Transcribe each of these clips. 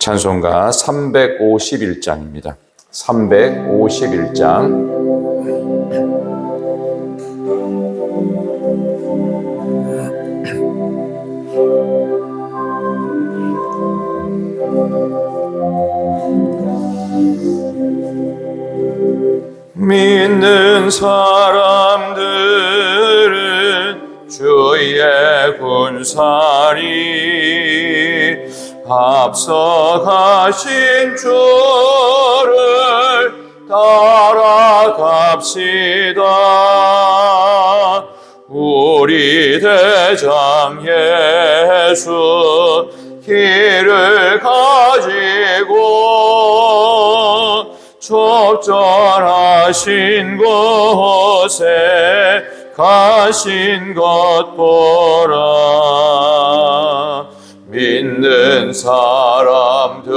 찬송가 351장입니다. 351장. 믿는 사람들은 주의 군사리 앞서가신 주를 따라갑시다. 우리 대장 예수 길을 가지고 적절하신 곳에 가신 것 보라. 믿는 사람들은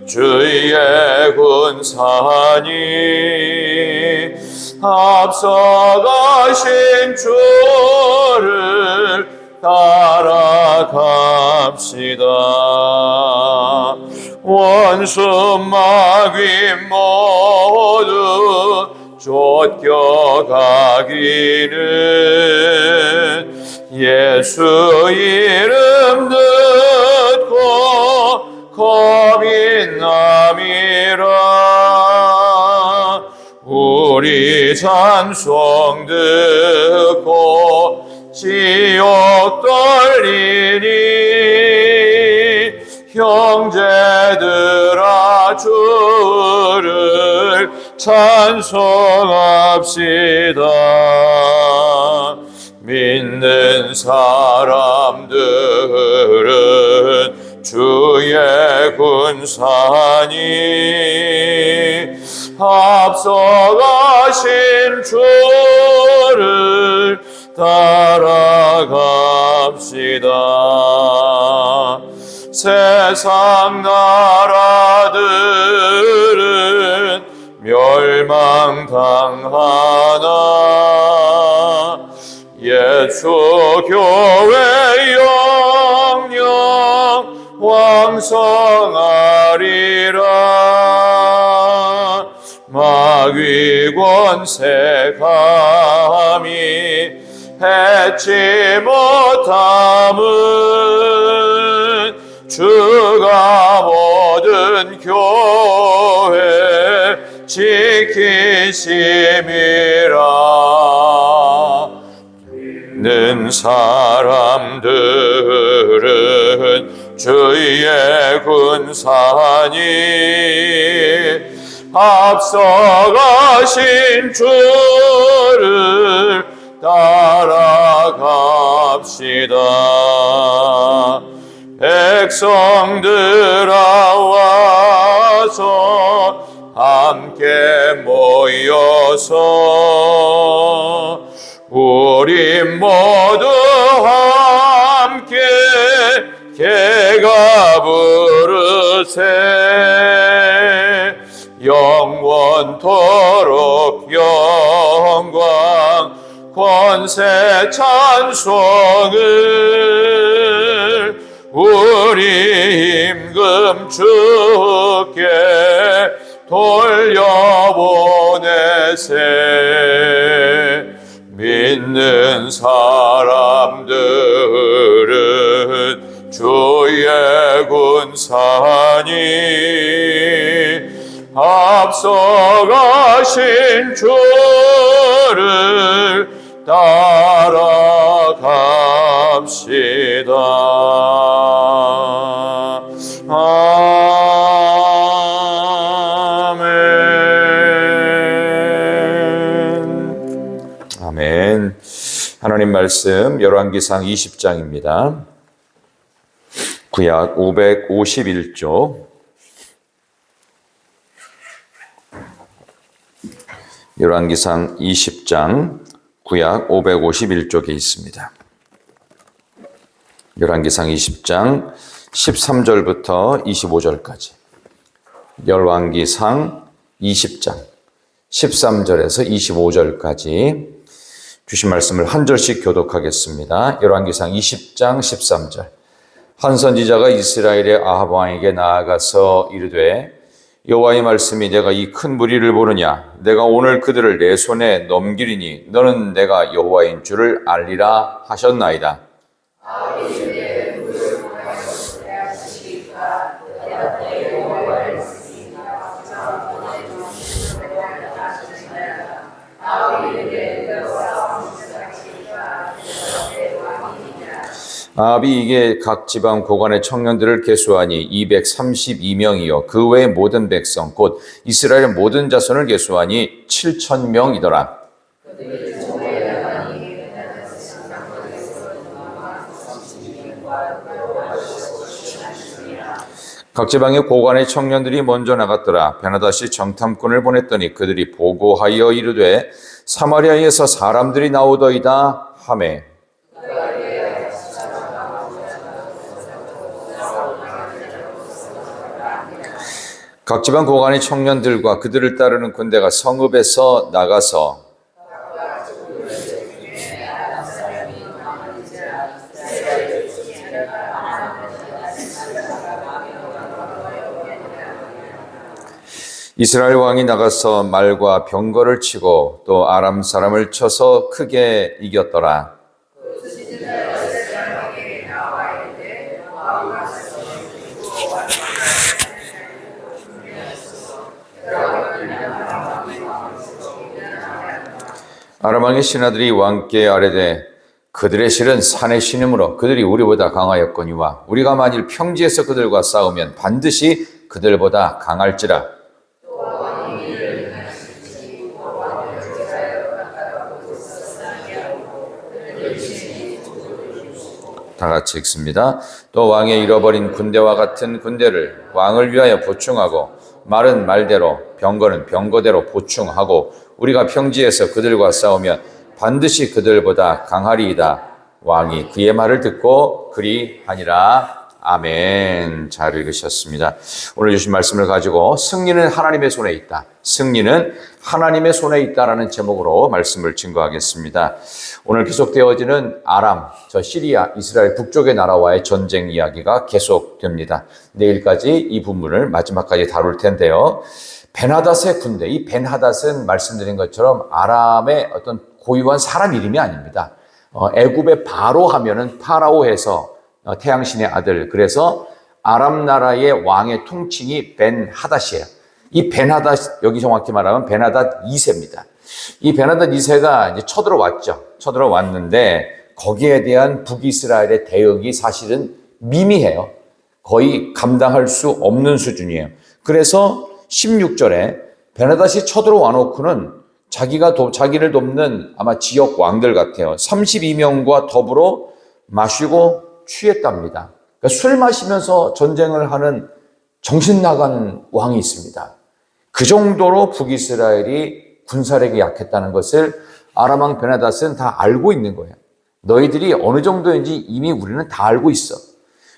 주의 군사니 앞서가신 주를 따라갑시다. 원수 마귀 모두 쫓겨가기는 예수 이름 듣고 겁이 남이라. 우리 찬송 듣고 지옥 떨리니 형제들아 주를 찬송합시다. 믿는 사람들은 주의 군사니 앞서가신 주를 따라갑시다. 세상 나라들은 멸망당하나 예수 교회 영영 왕성하리라. 마귀 권세 감히 해치 못함은 주가 모든 교회 지키심이라. 믿는 사람들은 주의 군사니 앞서가신 주를 따라갑시다. 백성들아 와서 함께 모여서 우리 모두 함께 개가 부르세. 영원토록 영광 권세 찬송을 우리 임금 주께 돌려보내세. 믿는 사람들은 주의 군사니 앞서가신 주를 따라갑시다. 아멘. 아멘. 하나님 말씀 열왕기상 20장입니다. 구약 551쪽. 열왕기상 20장 구약 551쪽에 있습니다. 열왕기상 20장 13절부터 25절까지. 열왕기상 20장 13절에서 25절까지 주신 말씀을 한 절씩 교독하겠습니다. 열왕기상 20장 13절. 한 선지자가 이스라엘의 아합 왕에게 나아가서 이르되 여호와의 말씀이 내가 이 큰 무리를 보느냐 내가 오늘 그들을 내 손에 넘기리니 너는 내가 여호와인 줄을 알리라 하셨나이다. 아합이 이게 각 지방 고관의 청년들을 계수하니 232명이요 그 외의 모든 백성 곧 이스라엘의 모든 자손을 계수하니 7,000명이더라. 각 지방의 고관의 청년들이 먼저 나갔더라. 베나다시 정탐꾼을 보냈더니 그들이 보고하여 이르되 사마리아에서 사람들이 나오더이다 하매 각 지방 고관의 청년들과 그들을 따르는 군대가 성읍에서 나가서 이스라엘 왕이 나가서 말과 병거를 치고 또 아람 사람을 쳐서 크게 이겼더라. 아람 왕의 신하들이 왕께 아뢰되 그들의 실은 산의 신이므로 그들이 우리보다 강하였거니와 우리가 만일 평지에서 그들과 싸우면 반드시 그들보다 강할지라. 다 같이 읽습니다. 또 왕의 잃어버린 군대와 같은 군대를 왕을 위하여 보충하고 말은 말대로 병거는 병거대로 보충하고 우리가 평지에서 그들과 싸우면 반드시 그들보다 강하리이다. 왕이 그의 말을 듣고 그리하니라. 아멘. 잘 읽으셨습니다. 오늘 주신 말씀을 가지고 승리는 하나님의 손에 있다. 승리는 하나님의 손에 있다라는 제목으로 말씀을 증거하겠습니다. 오늘 계속되어지는 아람, 저 시리아, 이스라엘 북쪽의 나라와의 전쟁 이야기가 계속됩니다. 내일까지 이 부분을 마지막까지 다룰 텐데요. 벤하닷의 군대, 이 벤하닷은 말씀드린 것처럼 아람의 어떤 고유한 사람 이름이 아닙니다. 애굽의 바로 하면은 파라오에서 태양신의 아들, 그래서 아람 나라의 왕의 통칭이 벤하닷이에요. 이 벤하닷, 여기 정확히 말하면 벤하닷 2세입니다. 이 벤하닷 2세가 이제 쳐들어왔죠. 쳐들어왔는데 거기에 대한 북이스라엘의 대응이 사실은 미미해요. 거의 감당할 수 없는 수준이에요. 그래서 16절에 벤하닷이 쳐들어와 놓고는 자기를 돕는 아마 지역 왕들 같아요. 32명과 더불어 마시고 취했답니다. 그러니까 술 마시면서 전쟁을 하는 정신 나간 왕이 있습니다. 그 정도로 북이스라엘이 군사력이 약했다는 것을 아람 왕 벤하닷은 다 알고 있는 거예요. 너희들이 어느 정도인지 이미 우리는 다 알고 있어.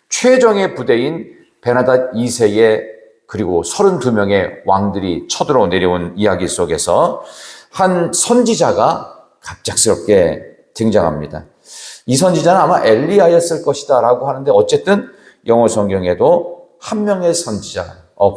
최정의 부대인 벤하닷 2세의 그리고 32명의 왕들이 쳐들어 내려온 이야기 속에서 한 선지자가 갑작스럽게 등장합니다. 이 선지자는 아마 엘리야였을 것이다 라고 하는데 어쨌든 영어 성경에도 한 명의 선지자,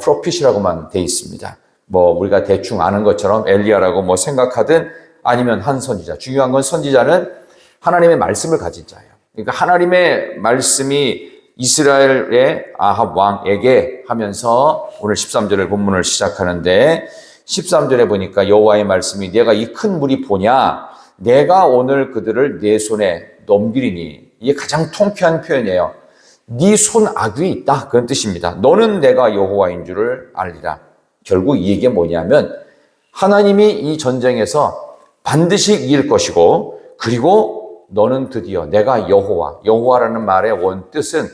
프로핏이라고만 돼 있습니다. 뭐 우리가 대충 아는 것처럼 엘리야라고 뭐 생각하든 아니면 한 선지자. 중요한 건 선지자는 하나님의 말씀을 가진 자예요. 그러니까 하나님의 말씀이 이스라엘의 아합 왕에게 하면서 오늘 13절의 본문을 시작하는데 13절에 보니까 여호와의 말씀이 내가 이 큰 무리 보냐 내가 오늘 그들을 내 손에 넘기리니. 이게 가장 통쾌한 표현이에요. 네 손 악이 있다 그런 뜻입니다. 너는 내가 여호와인 줄을 알리라. 결국 이게 뭐냐면 하나님이 이 전쟁에서 반드시 이길 것이고 그리고 너는 드디어 내가 여호와라는 말의 원뜻은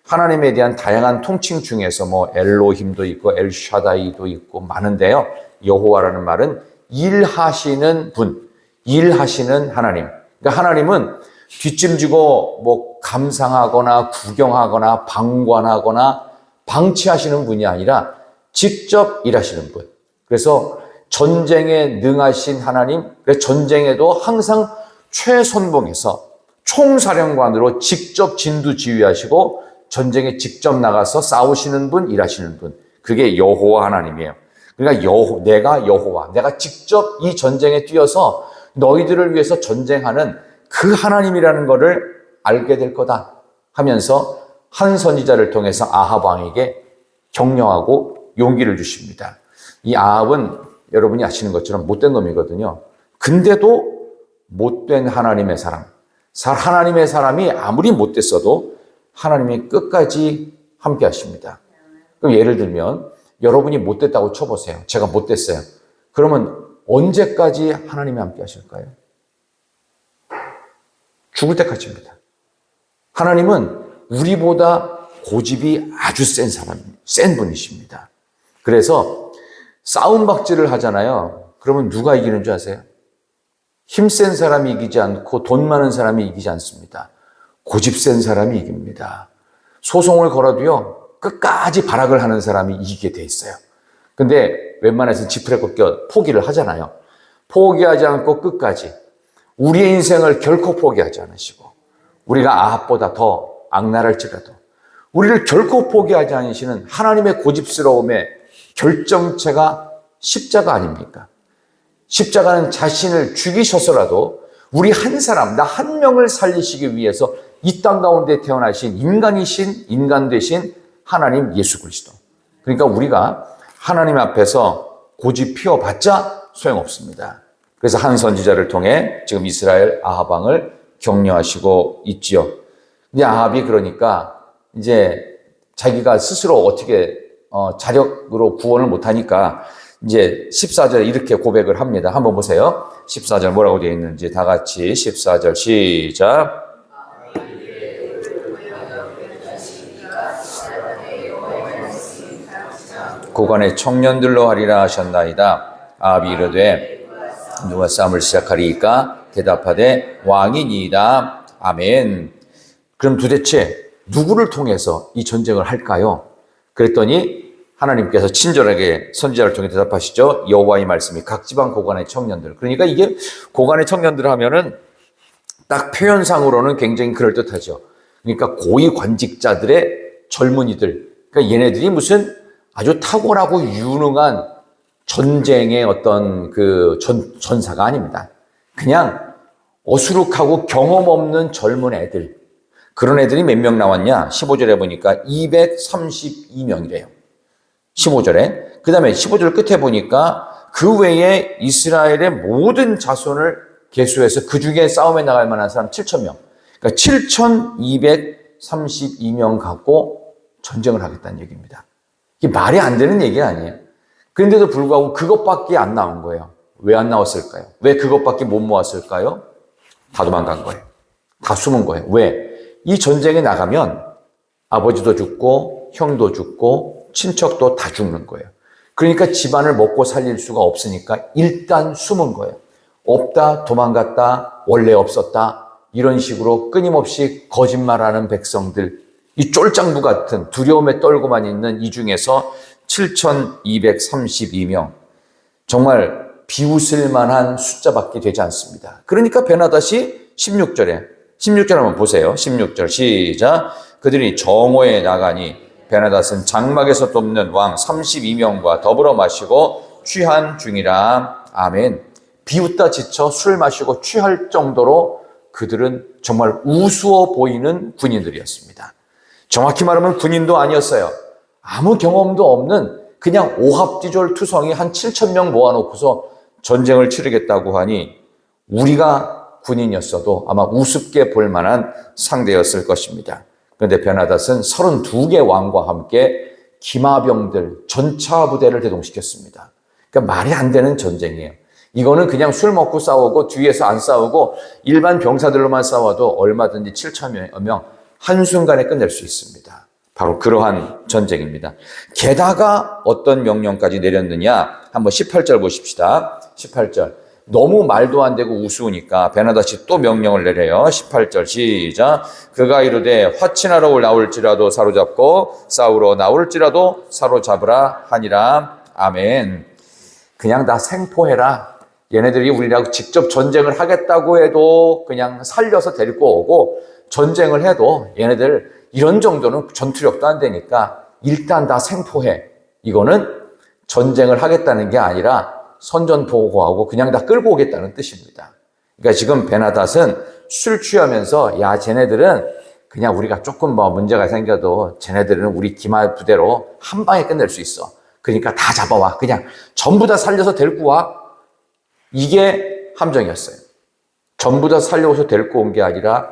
하나님에 대한 다양한 통칭 중에서 뭐 엘로힘도 있고 엘샤다이도 있고 많은데요. 여호와라는 말은 일하시는 분, 일하시는 하나님. 그러니까 하나님은 뒷짐지고 뭐 감상하거나 구경하거나 방관하거나 방치하시는 분이 아니라 직접 일하시는 분. 그래서 전쟁에 능하신 하나님, 그래서 전쟁에도 항상 최선봉에서 총사령관으로 직접 진두지휘하시고 전쟁에 직접 나가서 싸우시는 분, 일하시는 분. 그게 여호와 하나님이에요. 그러니까 내가 여호와, 내가 직접 이 전쟁에 뛰어서 너희들을 위해서 전쟁하는 그 하나님이라는 것을 알게 될 거다 하면서 한 선지자를 통해서 아합 왕에게 격려하고 용기를 주십니다. 이 아합은 여러분이 아시는 것처럼 못된 놈이거든요. 근데도 못된 하나님의 사람, 하나님의 사람이 아무리 못됐어도 하나님이 끝까지 함께 하십니다. 그럼 예를 들면 여러분이 못됐다고 쳐보세요. 제가 못됐어요. 그러면 언제까지 하나님이 함께 하실까요? 죽을 때까지입니다. 하나님은 우리보다 고집이 아주 센 분이십니다. 그래서 싸움박질을 하잖아요. 그러면 누가 이기는 줄 아세요? 힘센 사람이 이기지 않고 돈 많은 사람이 이기지 않습니다. 고집 센 사람이 이깁니다. 소송을 걸어도요, 끝까지 발악을 하는 사람이 이기게 돼 있어요. 근데 웬만해서 지푸레 꺾여 포기를 하잖아요. 포기하지 않고 끝까지 우리의 인생을 결코 포기하지 않으시고 우리가 아합보다 더 악랄할지라도 우리를 결코 포기하지 않으시는 하나님의 고집스러움의 결정체가 십자가 아닙니까? 십자가는 자신을 죽이셔서라도 우리 한 사람, 나 한 명을 살리시기 위해서 이 땅 가운데 태어나신 인간 되신 하나님 예수 그리스도. 그러니까 우리가 하나님 앞에서 고집 피워봤자 소용없습니다. 그래서 한 선지자를 통해 지금 이스라엘 아합 왕을 격려하시고 있지요. 근데 아합이 그러니까 이제 자기가 스스로 어떻게 자력으로 구원을 못하니까 이제 14절에 이렇게 고백을 합니다. 한번 보세요. 14절 뭐라고 되어 있는지 다 같이 14절 시작. 고관의 청년들로 하리라 하셨나이다. 아합이 이르되 누가 싸움을 시작하리이까 대답하되 왕이니이다. 아멘. 그럼 도대체 누구를 통해서 이 전쟁을 할까요? 그랬더니 하나님께서 친절하게 선지자를 통해 대답하시죠. 여호와의 말씀이 각 지방 고관의 청년들. 그러니까 이게 고관의 청년들 하면은 딱 표현상으로는 굉장히 그럴듯하죠. 그러니까 고위 관직자들의 젊은이들. 그러니까 얘네들이 무슨 아주 탁월하고 유능한 전쟁의 어떤 그 전사가 아닙니다. 그냥 어수룩하고 경험 없는 젊은 애들. 그런 애들이 몇 명 나왔냐? 15절에 보니까 232명이래요. 15절에. 그 다음에 15절 끝에 보니까 그 외에 이스라엘의 모든 자손을 계수해서 그 중에 싸움에 나갈 만한 사람 7,000명. 그러니까 7,232명 갖고 전쟁을 하겠다는 얘기입니다. 이게 말이 안 되는 얘기가 아니에요. 그런데도 불구하고 그것밖에 안 나온 거예요. 왜 안 나왔을까요? 왜 그것밖에 못 모았을까요? 다 도망간 거예요. 다 숨은 거예요. 왜? 이 전쟁에 나가면 아버지도 죽고 형도 죽고 친척도 다 죽는 거예요. 그러니까 집안을 먹고 살릴 수가 없으니까 일단 숨은 거예요. 없다, 도망갔다, 원래 없었다 이런 식으로 끊임없이 거짓말하는 백성들, 이 쫄장부 같은 두려움에 떨고만 있는 이 중에서 7,232명 정말 비웃을 만한 숫자밖에 되지 않습니다. 그러니까 베나닷이 16절 한번 보세요. 16절 시작. 그들이 정오에 나가니 베나닷은 장막에서 돕는 왕 32명과 더불어 마시고 취한 중이라. 아멘. 비웃다 지쳐 술 마시고 취할 정도로 그들은 정말 우스워 보이는 군인들이었습니다. 정확히 말하면 군인도 아니었어요. 아무 경험도 없는 그냥 오합지졸 투성이 한 7,000명 모아놓고서 전쟁을 치르겠다고 하니 우리가 군인이었어도 아마 우습게 볼 만한 상대였을 것입니다. 그런데 베나닷은 32개 왕과 함께 기마병들, 전차 부대를 대동시켰습니다. 그러니까 말이 안 되는 전쟁이에요. 이거는 그냥 술 먹고 싸우고 뒤에서 안 싸우고 일반 병사들로만 싸워도 얼마든지 7,000여 명 한순간에 끝낼 수 있습니다. 바로 그러한 전쟁입니다. 게다가 어떤 명령까지 내렸느냐? 한번 18절 보십시다. 18절. 너무 말도 안 되고 우스우니까 베나닷이 또 명령을 내려요. 18절 시작. 그가 이르되 화친하러 나올지라도 사로잡고 싸우러 나올지라도 사로잡으라 하니라. 아멘. 그냥 다 생포해라. 얘네들이 우리랑 직접 전쟁을 하겠다고 해도 그냥 살려서 데리고 오고 전쟁을 해도 얘네들 이런 정도는 전투력도 안 되니까 일단 다 생포해. 이거는 전쟁을 하겠다는 게 아니라 선전포고하고 그냥 다 끌고 오겠다는 뜻입니다. 그러니까 지금 베나닷은 술 취하면서 야 쟤네들은 그냥 우리가 조금 뭐 문제가 생겨도 쟤네들은 우리 기마 부대로 한 방에 끝낼 수 있어. 그러니까 다 잡아와. 그냥 전부 다 살려서 데리고 와. 이게 함정이었어요. 전부 다 살려서 데리고 온 게 아니라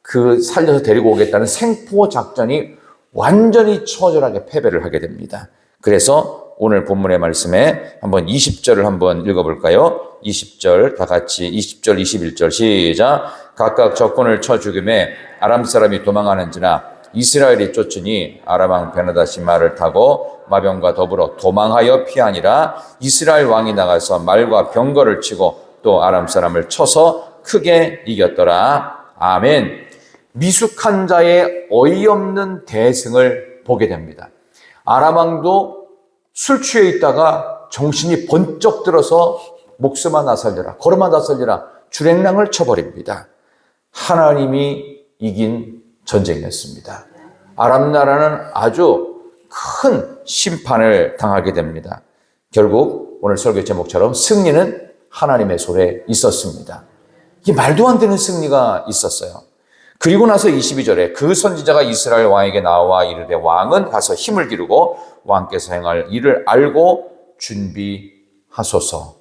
그 살려서 데리고 오겠다는 생포 작전이 완전히 처절하게 패배를 하게 됩니다. 그래서 오늘 본문의 말씀에 한번 20절을 한번 읽어볼까요? 20절 다 같이 20절 21절 시작. 각각 적군을 쳐 죽임에 아람 사람이 도망하는지나 이스라엘이 쫓으니 아람 왕 베나닷이 말을 타고 마병과 더불어 도망하여 피하니라. 이스라엘 왕이 나가서 말과 병거를 치고 또 아람 사람을 쳐서 크게 이겼더라. 아멘. 미숙한 자의 어이없는 대승을 보게 됩니다. 아람 왕도 술 취해 있다가 정신이 번쩍 들어서 목숨 하나 살려라, 걸음 하나 살려라, 주랭랑을 쳐버립니다. 하나님이 이긴 전쟁이었습니다. 아람 나라는 아주 큰 심판을 당하게 됩니다. 결국 오늘 설교 제목처럼 승리는 하나님의 손에 있었습니다. 이게 말도 안 되는 승리가 있었어요. 그리고 나서 22절에 그 선지자가 이스라엘 왕에게 나와 이르되 왕은 가서 힘을 기르고 왕께서 행할 일을 알고 준비하소서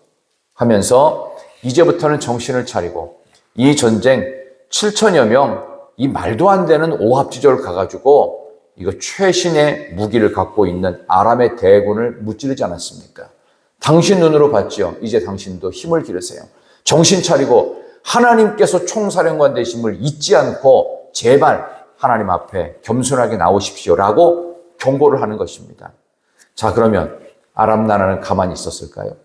하면서 이제부터는 정신을 차리고 이 전쟁 7천여 명, 이 말도 안 되는 오합지졸 가가지고 이거 최신의 무기를 갖고 있는 아람의 대군을 무찌르지 않았습니까? 당신 눈으로 봤죠. 이제 당신도 힘을 기르세요. 정신 차리고 하나님께서 총사령관 되심을 잊지 않고 제발 하나님 앞에 겸손하게 나오십시오라고 경고를 하는 것입니다. 자, 그러면 아람 나라는 가만히 있었을까요?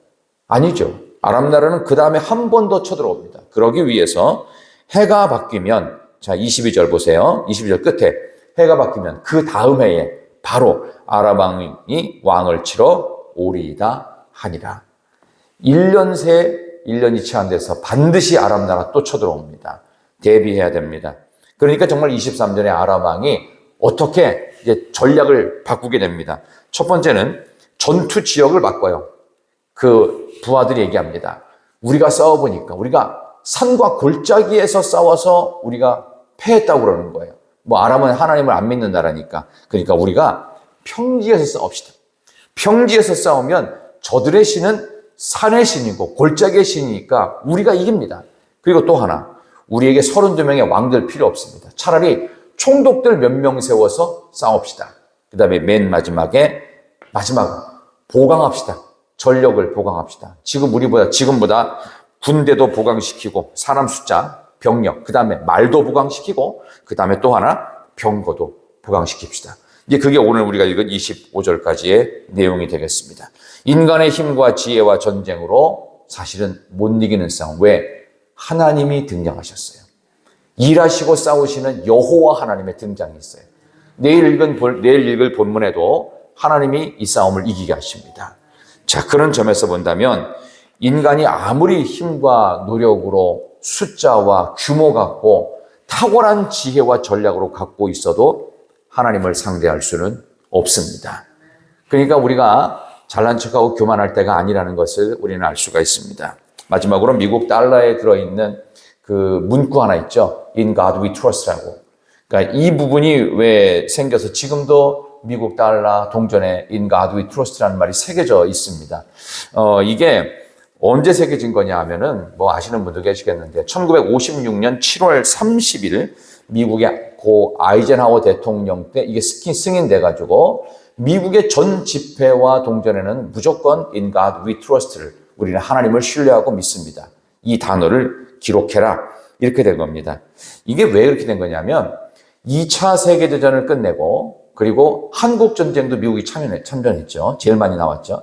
아니죠. 아람 나라는 그 다음에 한 번 더 쳐들어옵니다. 그러기 위해서 해가 바뀌면, 자 22절 보세요. 22절 끝에 해가 바뀌면 그 다음 해에 바로 아람 왕이 왕을 치러 오리이다 하니라. 1년 새 1년이 채 안 돼서 반드시 아람 나라 또 쳐들어옵니다. 대비해야 됩니다. 그러니까 정말 23절에 아람 왕이 어떻게 이제 전략을 바꾸게 됩니다. 첫 번째는 전투 지역을 바꿔요. 그 부하들이 얘기합니다. 우리가 싸워보니까 우리가 산과 골짜기에서 싸워서 우리가 패했다고 그러는 거예요. 뭐 아람은 하나님을 안 믿는 나라니까. 그러니까 우리가 평지에서 싸웁시다. 평지에서 싸우면 저들의 신은 산의 신이고 골짜기의 신이니까 우리가 이깁니다. 그리고 또 하나, 우리에게 32명의 왕들 필요 없습니다. 차라리 총독들 몇 명 세워서 싸웁시다. 그 다음에 맨 마지막에 보강합시다. 전력을 보강합시다. 지금보다 군대도 보강시키고 사람 숫자, 병력, 그 다음에 말도 보강시키고 그 다음에 또 하나 병거도 보강시킵시다. 이제 그게 오늘 우리가 읽은 25절까지의 내용이 되겠습니다. 인간의 힘과 지혜와 전쟁으로 사실은 못 이기는 싸움. 왜? 하나님이 등장하셨어요. 일하시고 싸우시는 여호와 하나님의 등장이 있어요. 내일 읽을 본문에도 하나님이 이 싸움을 이기게 하십니다. 자, 그런 점에서 본다면 인간이 아무리 힘과 노력으로 숫자와 규모 갖고 탁월한 지혜와 전략으로 갖고 있어도 하나님을 상대할 수는 없습니다. 그러니까 우리가 잘난 척하고 교만할 때가 아니라는 것을 우리는 알 수가 있습니다. 마지막으로 미국 달러에 들어있는 그 문구 하나 있죠. In God we trust라고. 그러니까 이 부분이 왜 생겨서 지금도 미국 달러 동전에 In God we trust라는 말이 새겨져 있습니다. 이게 언제 새겨진 거냐 하면은 뭐 아시는 분도 계시겠는데 1956년 7월 30일 미국의 고 아이젠하워 대통령 때 이게 승인돼 가지고 미국의 전 집회와 동전에는 무조건 In God we trust를 우리는 하나님을 신뢰하고 믿습니다. 이 단어를 기록해라. 이렇게 된 겁니다. 이게 왜 이렇게 된 거냐면 2차 세계대전을 끝내고 그리고 한국전쟁도 미국이 참전했죠. 제일 많이 나왔죠.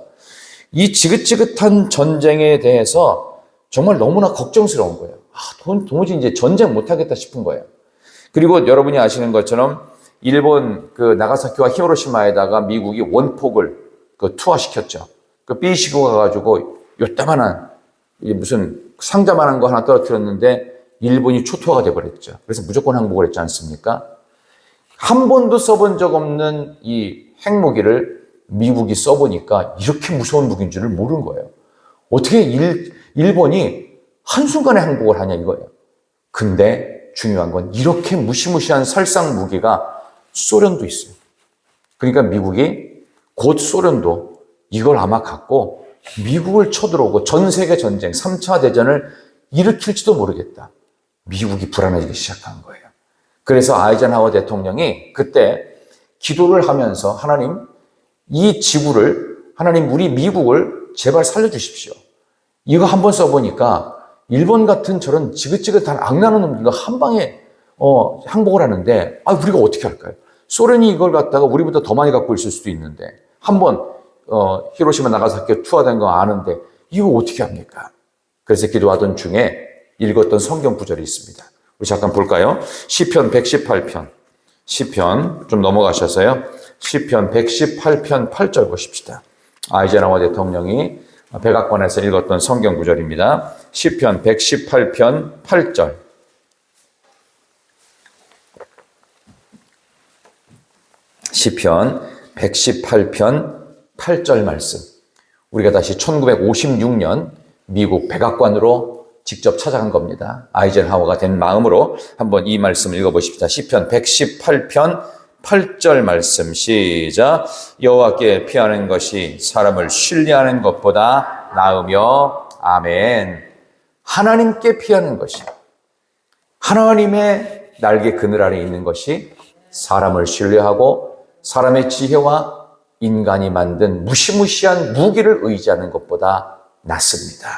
이 지긋지긋한 전쟁에 대해서 정말 너무나 걱정스러운 거예요. 도무지 이제 전쟁 못하겠다 싶은 거예요. 그리고 여러분이 아시는 것처럼 일본 그 나가사키와 히로시마에다가 미국이 원폭을 투하시켰죠. 그 삐시고 가가지고 요따만한 무슨 상자만한 거 하나 떨어뜨렸는데 일본이 초토화가 돼버렸죠. 그래서 무조건 항복을 했지 않습니까? 한 번도 써본 적 없는 이 핵무기를 미국이 써보니까 이렇게 무서운 무기인 줄을 모르는 거예요. 어떻게 일본이 한순간에 항복을 하냐 이거예요. 근데 중요한 건 이렇게 무시무시한 살상 무기가 소련도 있어요. 그러니까 미국이 곧 소련도 이걸 아마 갖고 미국을 쳐들어오고 전 세계 전쟁, 3차 대전을 일으킬지도 모르겠다. 미국이 불안해지기 시작한 거예요. 그래서 아이젠하워 대통령이 그때 기도를 하면서 하나님, 이 지구를, 하나님 우리 미국을 제발 살려주십시오. 이거 한번 써보니까 일본 같은 저런 지긋지긋한 악랄한 놈들과 한 방에 항복을 하는데 우리가 어떻게 할까요? 소련이 이걸 갖다가 우리보다 더 많이 갖고 있을 수도 있는데 한번 히로시마 나가사키 투하된 거 아는데 이거 어떻게 합니까? 그래서 기도하던 중에 읽었던 성경 구절이 있습니다. 우리 잠깐 볼까요? 시편 118편. 시편 좀 넘어가셔서요. 시편 118편 8절 보십시다. 아이젠하워 대통령이 백악관에서 읽었던 성경 구절입니다. 시편 118편 8절. 시편 118편 8절 말씀. 우리가 다시 1956년 미국 백악관으로 직접 찾아간 겁니다. 아이젠하워가 된 마음으로 한번 이 말씀을 읽어보십시다. 시편 118편 8절 말씀 시작. 여호와께 피하는 것이 사람을 신뢰하는 것보다 나으며 아멘. 하나님께 피하는 것이, 하나님의 날개 그늘 아래 있는 것이 사람을 신뢰하고 사람의 지혜와 인간이 만든 무시무시한 무기를 의지하는 것보다 낫습니다.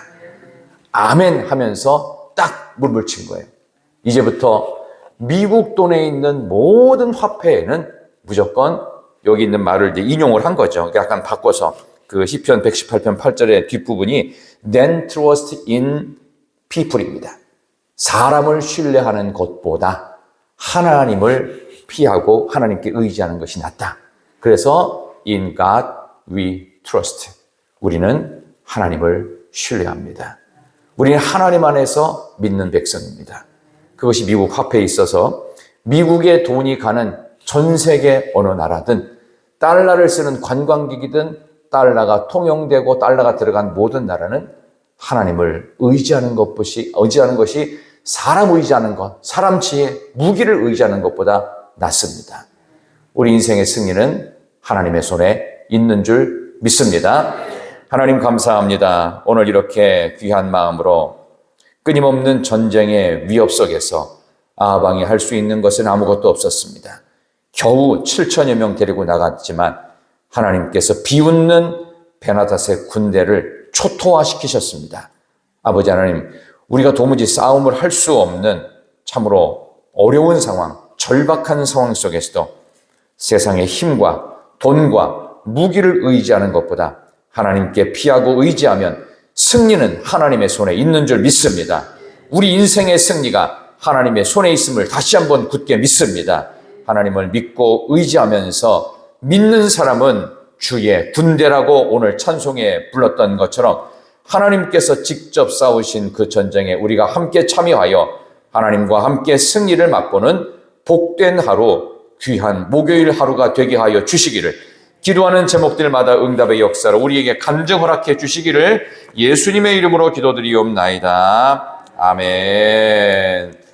아멘 하면서 딱 물을 친 거예요. 이제부터 미국 돈에 있는 모든 화폐에는 무조건 여기 있는 말을 이제 인용을 한 거죠. 약간 바꿔서 그 시편 118편 8절의 뒷부분이 Then trust in people입니다. 사람을 신뢰하는 것보다 하나님을 피하고 하나님께 의지하는 것이 낫다. 그래서 in God we trust. 우리는 하나님을 신뢰합니다. 우리는 하나님 안에서 믿는 백성입니다. 그것이 미국 화폐에 있어서 미국의 돈이 가는 전 세계 어느 나라든 달러를 쓰는 관광객이든 달러가 통용되고 달러가 들어간 모든 나라는 하나님을 의지하는 것이 사람 의지하는 것, 사람 지혜, 무기를 의지하는 것보다 낫습니다. 우리 인생의 승리는 하나님의 손에 있는 줄 믿습니다. 하나님 감사합니다. 오늘 이렇게 귀한 마음으로 끊임없는 전쟁의 위협 속에서 아방이 할 수 있는 것은 아무것도 없었습니다. 겨우 7천여 명 데리고 나갔지만 하나님께서 비웃는 베나닷의 군대를 초토화시키셨습니다. 아버지 하나님, 우리가 도무지 싸움을 할 수 없는 참으로 어려운 상황, 절박한 상황 속에서도 세상의 힘과 돈과 무기를 의지하는 것보다 하나님께 피하고 의지하면 승리는 하나님의 손에 있는 줄 믿습니다. 우리 인생의 승리가 하나님의 손에 있음을 다시 한번 굳게 믿습니다. 하나님을 믿고 의지하면서 믿는 사람은 주의 군대라고 오늘 찬송에 불렀던 것처럼 하나님께서 직접 싸우신 그 전쟁에 우리가 함께 참여하여 하나님과 함께 승리를 맛보는 복된 하루, 귀한 목요일 하루가 되게 하여 주시기를, 기도하는 제목들마다 응답의 역사로 우리에게 간증 허락해 주시기를 예수님의 이름으로 기도드리옵나이다. 아멘.